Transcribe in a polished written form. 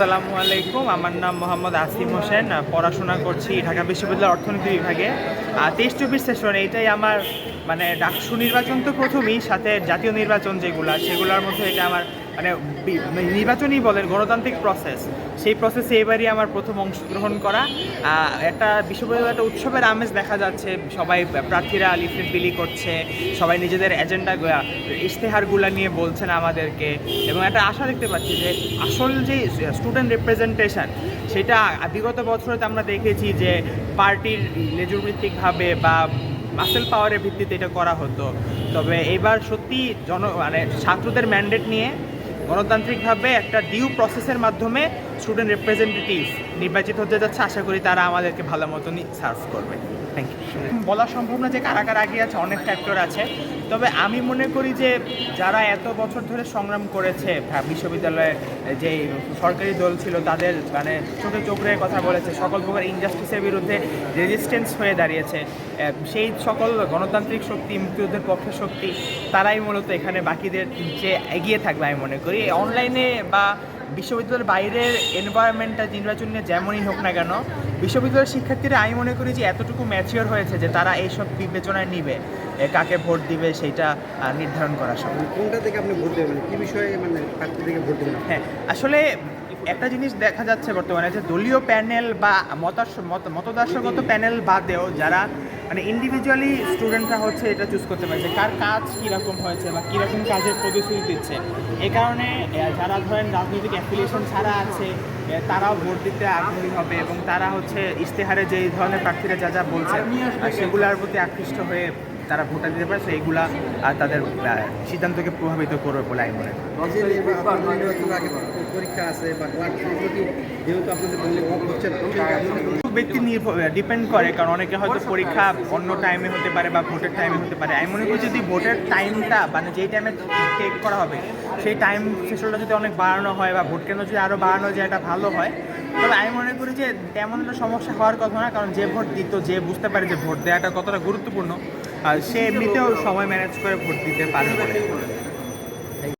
আসসালামু আলাইকুম, আমার নাম মোহাম্মদ আসিম হোসেন। পড়াশোনা করছি ঢাকা বিশ্ববিদ্যালয়ের অর্থনীতি বিভাগে। 23-24 সেশন, এইটাই আমার মানে ডাকসু নির্বাচন তো প্রথমেই, সাথে জাতীয় নির্বাচন যেগুলো সেগুলোর মধ্যে এটা আমার মানে নির্বাচনই বলেন গণতান্ত্রিক প্রসেস, সেই প্রসেসে এবারই আমার প্রথম অংশগ্রহণ করা। একটা বিশ্ববিদ্যালয় একটা উৎসবের আমেজ দেখা যাচ্ছে, সবাই প্রার্থীরা লিফলেট বিলি করছে, সবাই নিজেদের এজেন্ডা ইশতেহারগুলো নিয়ে বলছেন আমাদেরকে, এবং একটা আশা দেখতে পাচ্ছি যে আসল যে স্টুডেন্ট রিপ্রেজেন্টেশন সেটা বিগত বছরে আমরা দেখেছি যে পার্টির লেজুরভিত্তিকভাবে বা মাসেল পাওয়ারের ভিত্তিতে এটা করা হতো। তবে এবার সত্যি মানে ছাত্রদের ম্যান্ডেট নিয়ে গণতান্ত্রিকভাবে একটা ডিউ প্রসেসের মাধ্যমে স্টুডেন্ট রিপ্রেজেন্টেটিভ নির্বাচিত হতে যাচ্ছে। আশা করি তারা আমাদেরকে ভালো মতনই সার্ভ করবে। Thank you. বলা সম্ভব না যে কারা কারা এগিয়ে আছে, অনেক ফ্যাক্টর আছে। তবে আমি মনে করি যে যারা এত বছর ধরে সংগ্রাম করেছে, বিশ্ববিদ্যালয়ে যে সরকারি দল ছিল তাদের মানে চোখে চোখ রেখে কথা বলেছে, সকল প্রকার ইনজাস্টিসের বিরুদ্ধে রেজিস্ট্যান্স হয়ে দাঁড়িয়েছে, সেই সকল গণতান্ত্রিক শক্তি, মুক্তিযুদ্ধের পক্ষে শক্তি, তারাই মূলত এখানে বাকিদের যে এগিয়ে থাকবে আমি মনে করি। অনলাইনে বা বিশ্ববিদ্যালয়ের বাইরের এনভায়রনমেন্টটা নির্বাচন নিয়ে যেমনই হোক না কেন, বিশ্ববিদ্যালয়ের শিক্ষার্থীরা আমি মনে করি যে এতটুকু ম্যাচিওর হয়েছে যে তারা এইসব বিবেচনায় নিবে, কাকে ভোট দিবে সেইটা নির্ধারণ করা সম্ভব। কোনটা থেকে আপনি ভোট দেবেন, কি বিষয়ে মানে প্রার্থী থেকে ভোট দেবেন? হ্যাঁ, আসলে একটা জিনিস দেখা যাচ্ছে বর্তমানে যে দলীয় প্যানেল বা মতদার্শগত প্যানেল বাদেও যারা মানে ইন্ডিভিজুয়ালি স্টুডেন্টরা হচ্ছে এটা চুজ করতে পারছে কার কাজ কীরকম হয়েছে বা কীরকম কাজের প্রতিশ্রুতি দিচ্ছে। এই কারণে যারা ধরেন রাজনৈতিক অ্যাফিলিয়েশন ছাড়া আছে তারাও ভোট দিতে আগ্রহী হবে, এবং তারা হচ্ছে ইশতেহারে যেই ধরনের প্রার্থীরা যা যা বলছে সেগুলোর প্রতি আকৃষ্ট হয়ে তারা ভোটটা দিতে পারে। এইগুলা তাদের সিদ্ধান্তকে প্রভাবিত করবে বলে আমি মনে করি। পরীক্ষা আছে বা যেহেতু আপনাদের বললে কম হচ্ছে না, ব্যক্তি ডিপেন্ড করে, কারণ অনেকে হয়তো পরীক্ষা অন্য টাইমে হতে পারে বা ভোটের টাইমে হতে পারে। আমি মনে করি যদি ভোটের টাইমটা মানে যেই টাইমে টেক করা হবে সেই টাইম সেশনটা যদি অনেক বাড়ানো হয় বা ভোট কেন্দ্র যদি আরও বাড়ানো যায় এটা ভালো হয়। তবে আমি মনে করি যে তেমন একটা সমস্যা হওয়ার কথা না, কারণ যে ভোট দিত, যে বুঝতে পারে যে ভোট দেওয়াটা কতটা গুরুত্বপূর্ণ, সে এমনিতেও সময় ম্যানেজ করে ভোট দিতে পারে।